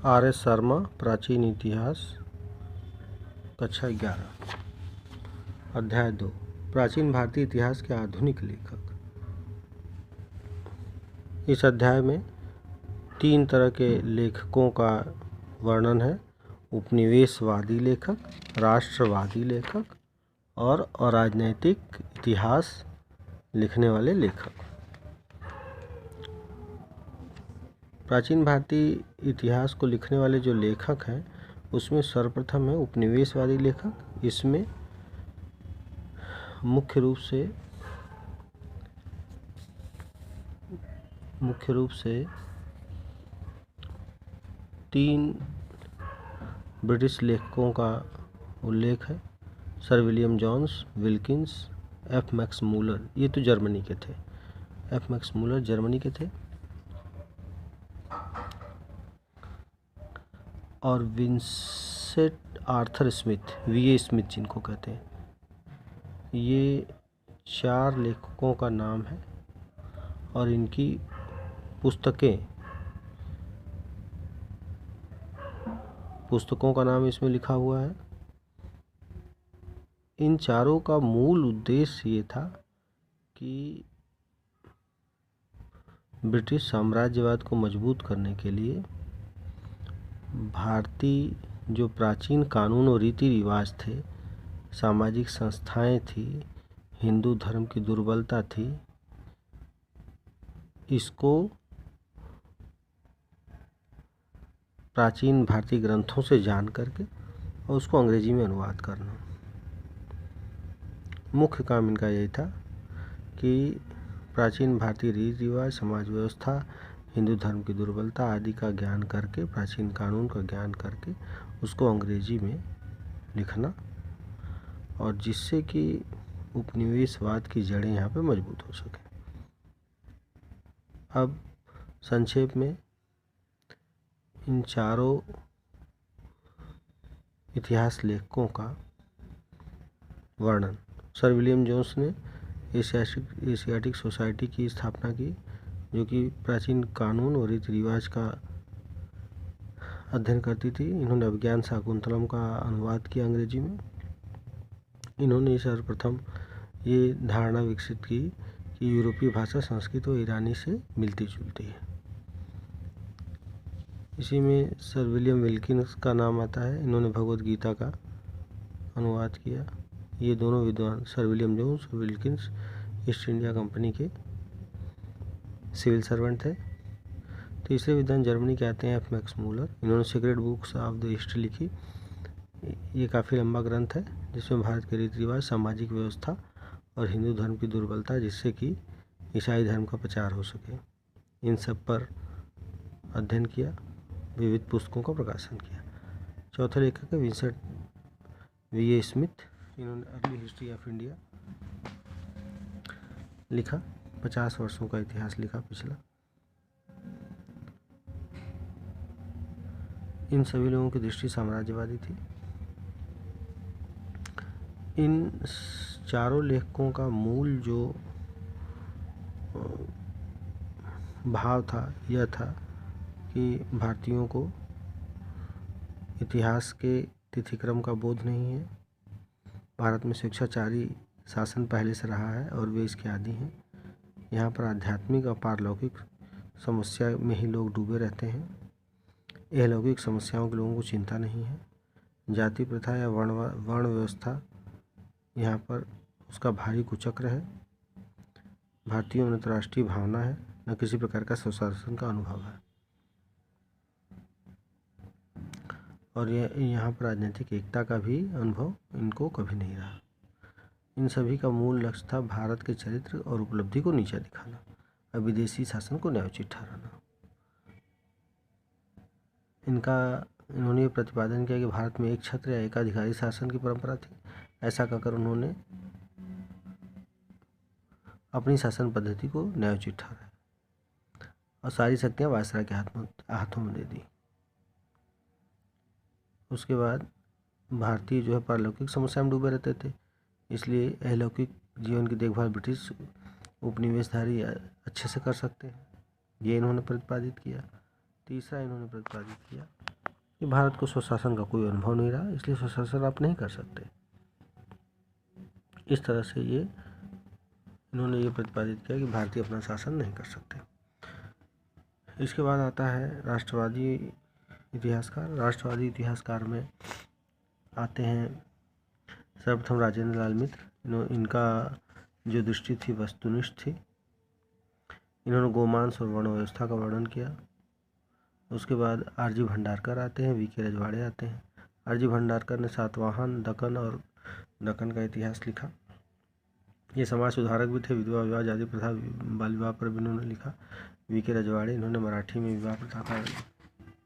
R.S. Sharma, प्राचीन इतिहास, कक्षा 11, अध्याय 2, प्राचीन भारतीय इतिहास के आधुनिक लेखक। इस अध्याय में 3 तरह के लेखकों का वर्णन है: उपनिवेशवादी लेखक, राष्ट्रवादी लेखक और अराजनैतिक इतिहास लिखने वाले लेखक। प्राचीन भारतीय इतिहास को लिखने वाले जो लेखक हैं उसमें सर्वप्रथम है उपनिवेशवादी लेखक। इसमें मुख्य रूप से 3 ब्रिटिश लेखकों का उल्लेख है: Sir William Jones, Wilkins, F Max Muller. ये तो जर्मनी के थे। एफ मैक्स मूलर जर्मनी के थे और Vincent Arthur Smith, VA. Smith जिनको कहते हैं, ये 4 लेखकों का नाम है और इनकी पुस्तकों का नाम इसमें लिखा हुआ है। इन चारों का मूल उद्देश्य ये था कि ब्रिटिश साम्राज्यवाद को मजबूत करने के लिए भारतीय जो प्राचीन कानून और रीति रिवाज थे, सामाजिक संस्थाएं थी, हिंदू धर्म की दुर्बलता थी, इसको प्राचीन भारतीय ग्रंथों से जान करके और उसको अंग्रेजी में अनुवाद करना। मुख्य काम इनका यही था कि प्राचीन भारतीय रीति रिवाज, समाज व्यवस्था, हिंदू धर्म की दुर्बलता आदि का ज्ञान करके, प्राचीन कानून का ज्ञान करके उसको अंग्रेजी में लिखना, और जिससे कि उपनिवेशवाद की जड़ें यहाँ पे मजबूत हो सकें। अब संक्षेप में इन चारों इतिहास लेखकों का वर्णन। सर विलियम जोन्स ने एशियाटिक सोसाइटी की स्थापना की, जो कि प्राचीन कानून और रीति रिवाज का अध्ययन करती थी। इन्होंने अभिज्ञान शाकुंतलम का अनुवाद किया अंग्रेजी में। इन्होंने सर्वप्रथम ये धारणा विकसित की कि यूरोपीय भाषा संस्कृत और ईरानी से मिलती जुलती है। इसी में सर विलियम विल्किंस का नाम आता है। इन्होंने भगवद गीता का अनुवाद किया। ये दोनों विद्वान, सर विलियम जोन्स और विल्किंस, ईस्ट इंडिया कंपनी के सिविल सर्वेंट थे। तीसरे विद्वान जर्मनी के आते हैं एफ मैक्स मूलर। इन्होंने secret books of the history लिखी। ये काफ़ी लंबा ग्रंथ है जिसमें भारत के रीति रिवाज, सामाजिक व्यवस्था और हिंदू धर्म की दुर्बलता, जिससे कि ईसाई धर्म का प्रचार हो सके, इन सब पर अध्ययन किया, विविध पुस्तकों का प्रकाशन किया। चौथे लेखक है विंसेंट वी.ए. स्मिथ। इन्होंने अर्ली हिस्ट्री ऑफ इंडिया लिखा, 50 वर्षों का इतिहास लिखा पिछला। इन सभी लोगों की दृष्टि साम्राज्यवादी थी। इन चारों लेखकों का मूल जो भाव था यह था कि भारतीयों को इतिहास के तिथिक्रम का बोध नहीं है। भारत में स्वेच्छाचारी शासन पहले से रहा है और वे इसके आदी हैं। यहाँ पर आध्यात्मिक और पारलौकिक समस्या में ही लोग डूबे रहते हैं। अलौकिक समस्याओं के लोगों को चिंता नहीं है। जाति प्रथा या वर्ण व्यवस्था यहाँ पर उसका भारी कुचक्र है। भारतीयों में न तो राष्ट्रीय भावना है, न किसी प्रकार का स्वशासन का अनुभव है, और यहाँ पर राजनीतिक एकता का भी अनुभव इनको कभी नहीं रहा। इन सभी का मूल लक्ष्य था भारत के चरित्र और उपलब्धि को नीचा दिखाना और विदेशी शासन को न्यायोचित ठहराना। इन्होंने प्रतिपादन किया कि भारत में एक छत्र या एकाधिकारी शासन की परंपरा थी। ऐसा कहकर उन्होंने अपनी शासन पद्धति को न्यायोचित ठहराया और सारी शक्तियाँ वायसराय के हाथों में दे दी। उसके बाद भारतीय जो है पारलौकिक समस्या में डूबे रहते थे, इसलिए अलौकिक जीवन की देखभाल ब्रिटिश उपनिवेशधारी अच्छे से कर सकते हैं, ये इन्होंने प्रतिपादित किया। तीसरा इन्होंने प्रतिपादित किया कि भारत को स्वशासन का कोई अनुभव नहीं रहा, इसलिए स्वशासन आप नहीं कर सकते। इस तरह से इन्होंने ये प्रतिपादित किया कि भारतीय अपना शासन नहीं कर सकते। इसके बाद आता है राष्ट्रवादी इतिहासकार। राष्ट्रवादी इतिहासकार में आते हैं सर्वप्रथम राजेंद्र लाल मित्र। इनका जो दृष्टि थी वस्तुनिष्ठ थी। इन्होंने गोमांस और वर्ण व्यवस्था का वर्णन किया। उसके बाद आरजी भंडारकर आते हैं, वीके रजवाड़े आते हैं। आरजी भंडारकर ने सातवाहन, दक्कन और दक्कन का इतिहास लिखा। ये समाज सुधारक भी थे। विधवा विवाह, जाति प्रथा, बाल विवाह पर भी इन्होंने लिखा। वीके रजवाड़े, इन्होंने मराठी में विवाह प्रथा का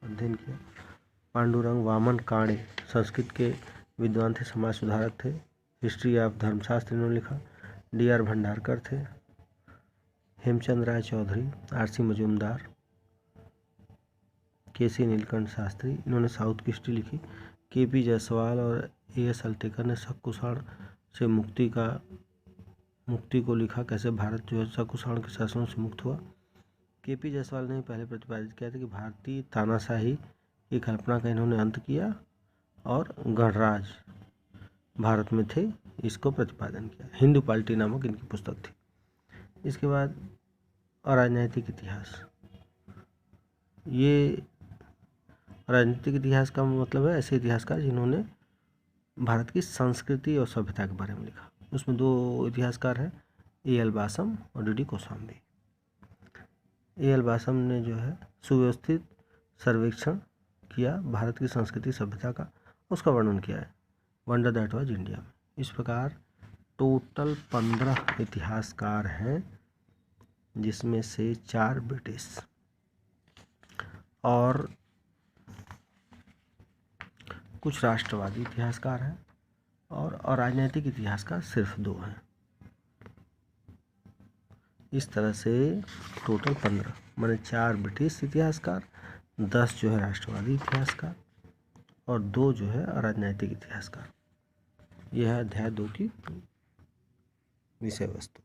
अध्ययन किया। पांडुरंग वामन काणे संस्कृत के विद्वान थे, समाज सुधारक थे। हिस्ट्री ऑफ धर्मशास्त्र इन्होंने लिखा। डी.आर. भंडारकर थे। हेमचंद राय चौधरी, आर.सी. मजूमदार, के.सी. नीलकंठ शास्त्री, इन्होंने साउथ की हिस्ट्री लिखी। के.पी. जायसवाल और ए.एस. अल्तेकर ने शक-कुषाण से मुक्ति को लिखा, कैसे भारत जो है शक-कुषाण के शासनों से मुक्त हुआ। के.पी. जायसवाल ने पहले प्रतिपादित किया था कि भारतीय तानाशाही की कल्पना का इन्होंने अंत किया और गणराज भारत में थे, इसको प्रतिपादन किया। हिंदू पार्टी नामक इनकी पुस्तक थी। इसके बाद अराजनैतिक इतिहास। ये राजनीतिक इतिहास का मतलब है ऐसे इतिहासकार जिन्होंने भारत की संस्कृति और सभ्यता के बारे में लिखा। उसमें दो इतिहासकार हैं, ए.एल. बासम और डी.डी. कोशाम्बी। ए.एल. बासम ने जो है सुव्यवस्थित सर्वेक्षण किया भारत की संस्कृति सभ्यता का, उसका वर्णन किया है वंडर दैट वाज इंडिया में। इस प्रकार टोटल 15 इतिहासकार हैं, जिसमें से 4 ब्रिटिश और कुछ राष्ट्रवादी इतिहासकार हैं और राजनीतिक इतिहासकार सिर्फ 2 हैं। इस तरह से टोटल 15 माने 4 ब्रिटिश इतिहासकार, 10 जो है राष्ट्रवादी इतिहासकार और 2 जो है राजनीतिक इतिहासकार। यह है अध्याय 2 की विषय वस्तु।